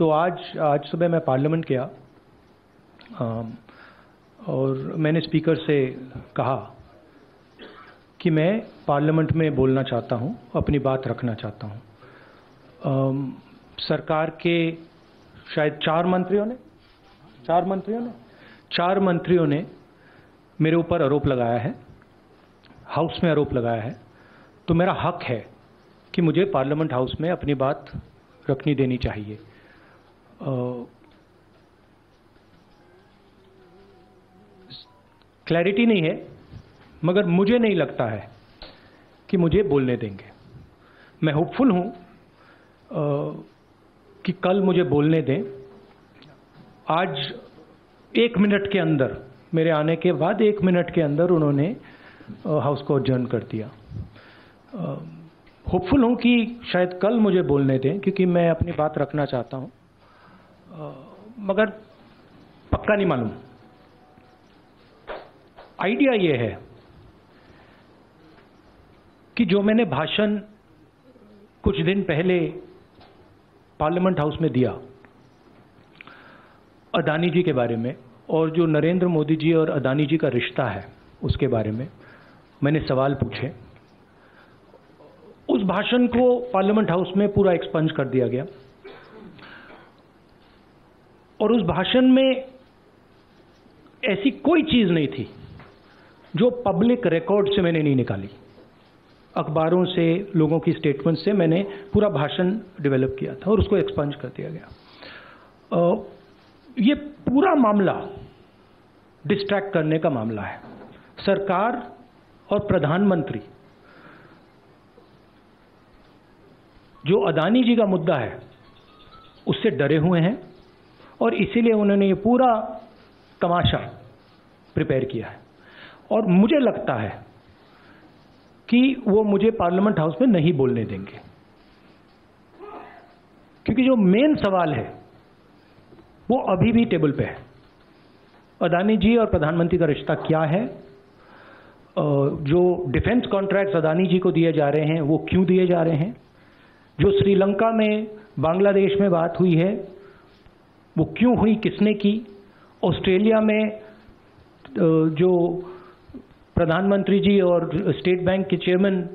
तो आज सुबह मैं पार्लियामेंट गया और मैंने स्पीकर से कहा कि मैं पार्लियामेंट में बोलना चाहता हूं, अपनी बात रखना चाहता हूं। सरकार के शायद चार मंत्रियों ने मेरे ऊपर आरोप लगाया है, हाउस में आरोप लगाया है, तो मेरा हक है कि मुझे पार्लियामेंट हाउस में अपनी बात रखनी देनी चाहिए। क्लैरिटी नहीं है, मगर मुझे नहीं लगता है कि मुझे बोलने देंगे। मैं होपफुल हूं कि कल मुझे बोलने दें। आज 1 मिनट के अंदर, मेरे आने के बाद 1 मिनट के अंदर उन्होंने हाउस को अडजर्न कर दिया। होपफुल हूं कि शायद कल मुझे बोलने दें, क्योंकि मैं अपनी बात रखना चाहता हूं, मगर पक्का नहीं मालूम। आइडिया ये है कि जो मैंने भाषण कुछ दिन पहले पार्लियामेंट हाउस में दिया अदानी जी के बारे में, और जो नरेंद्र मोदी जी और अदानी जी का रिश्ता है उसके बारे में मैंने सवाल पूछे। उस भाषण को पार्लियामेंट हाउस में पूरा एक्सपंज कर दिया गया और उस भाषण में ऐसी कोई चीज नहीं थी जो पब्लिक रिकॉर्ड से मैंने नहीं निकाली। अखबारों से, लोगों की स्टेटमेंट से मैंने पूरा भाषण डेवलप किया था और उसको एक्सपंज कर दिया गया। ये पूरा मामला डिस्ट्रैक्ट करने का मामला है। सरकार और प्रधानमंत्री जो अदानी जी का मुद्दा है उससे डरे हुए हैं और इसीलिए उन्होंने ये पूरा तमाशा प्रिपेयर किया है। और मुझे लगता है कि वो मुझे पार्लियामेंट हाउस में नहीं बोलने देंगे, क्योंकि जो मेन सवाल है वो अभी भी टेबल पे है। अदानी जी और प्रधानमंत्री का रिश्ता क्या है? जो डिफेंस कॉन्ट्रैक्ट्स अदानी जी को दिए जा रहे हैं वो क्यों दिए जा रहे हैं? जो श्रीलंका में, बांग्लादेश में बात हुई है वो क्यों हुई, किसने की? ऑस्ट्रेलिया में जो प्रधानमंत्री जी और स्टेट बैंक के चेयरमैन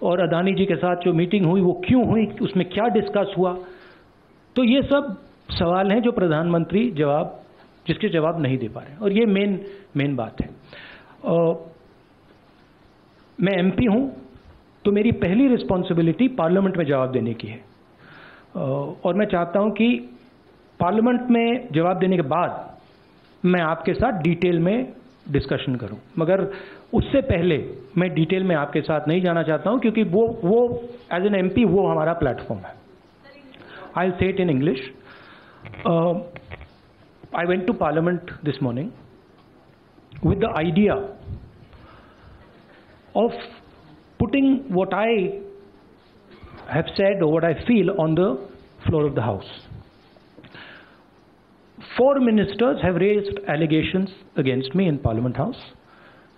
और अदानी जी के साथ जो मीटिंग हुई वो क्यों हुई, उसमें क्या डिस्कस हुआ? तो ये सब सवाल हैं जो प्रधानमंत्री जिसके जवाब नहीं दे पा रहे हैं, और ये मेन बात है। मैं एमपी हूं तो मेरी पहली रिस्पॉन्सिबिलिटी पार्लियामेंट में जवाब देने की है, और मैं चाहता हूं कि पार्लियामेंट में जवाब देने के बाद मैं आपके साथ डिटेल में डिस्कशन करूं। मगर उससे पहले मैं डिटेल में आपके साथ नहीं जाना चाहता हूं, क्योंकि वो एज एन एमपी वो हमारा प्लेटफॉर्म है। I will say it in English. I went to Parliament this morning with the idea of putting what I have said or what I feel on the floor of the House. 4 ministers have raised allegations against me in Parliament House.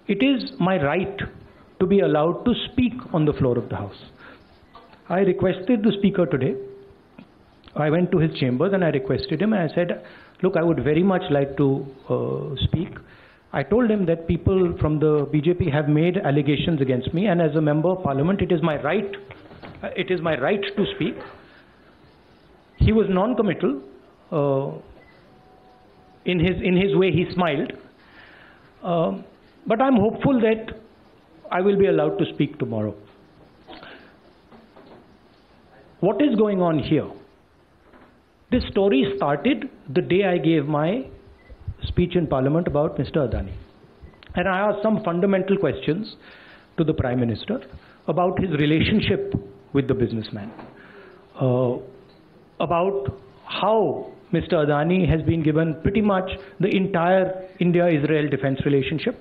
It is my right to be allowed to speak on the floor of the House. I requested the Speaker today. I went to his chambers and I requested him, and I said, look, I would very much like to speak. I told him that people from the BJP have made allegations against me, and as a member of parliament, it is my right to speak. He was non-committal. In his way, he smiled. But I'm hopeful that I will be allowed to speak tomorrow. What is going on here? This story started the day I gave my speech in Parliament about Mr. Adani. And I asked some fundamental questions to the Prime Minister about his relationship with the businessman, about how Mr. Adani has been given pretty much the entire India-Israel defense relationship,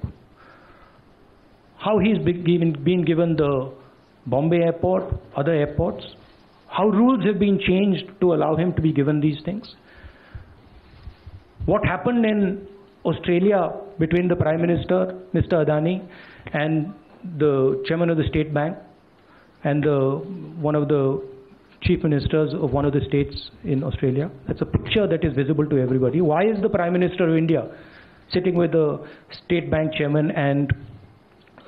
how he's been given the Bombay airport, other airports, how rules have been changed to allow him to be given these things. What happened in Australia between the Prime Minister, Mr. Adani, and the chairman of the State Bank and one of the chief ministers of one of the states in Australia. That's a picture that is visible to everybody. Why is the Prime Minister of India sitting with the State Bank chairman and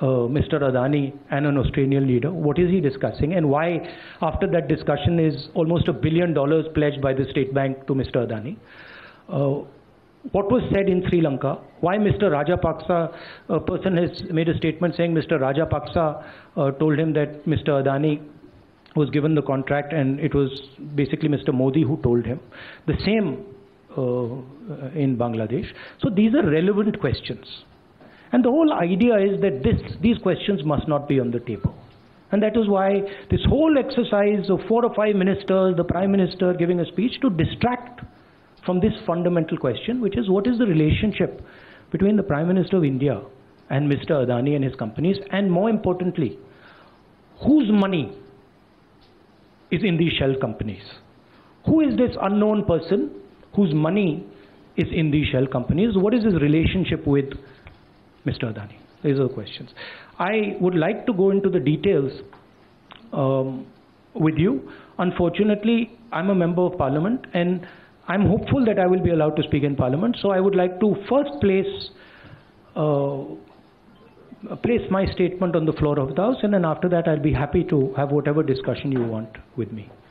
Mr. Adani and an Australian leader? What is he discussing, and why after that discussion is almost $1 billion pledged by the State Bank to Mr. Adani? What was said in Sri Lanka? Why Mr. Rajapaksa, a person has made a statement saying Mr. Rajapaksa told him that Mr. Adani was given the contract and it was basically Mr. Modi who told him. The same in Bangladesh. So these are relevant questions. And the whole idea is that these questions must not be on the table. And that is why this whole exercise of 4 or 5 ministers, the Prime Minister giving a speech to distract from this fundamental question, which is what is the relationship between the Prime Minister of India and Mr. Adani and his companies, and more importantly, whose money is in these shell companies? Who is this unknown person whose money is in these shell companies? What is his relationship with Mr. Adani? These are the questions. I would like to go into the details with you. Unfortunately, I'm a member of Parliament and I'm hopeful that I will be allowed to speak in Parliament. So I would like to first place my statement on the floor of the House, and then after that I'll be happy to have whatever discussion you want with me.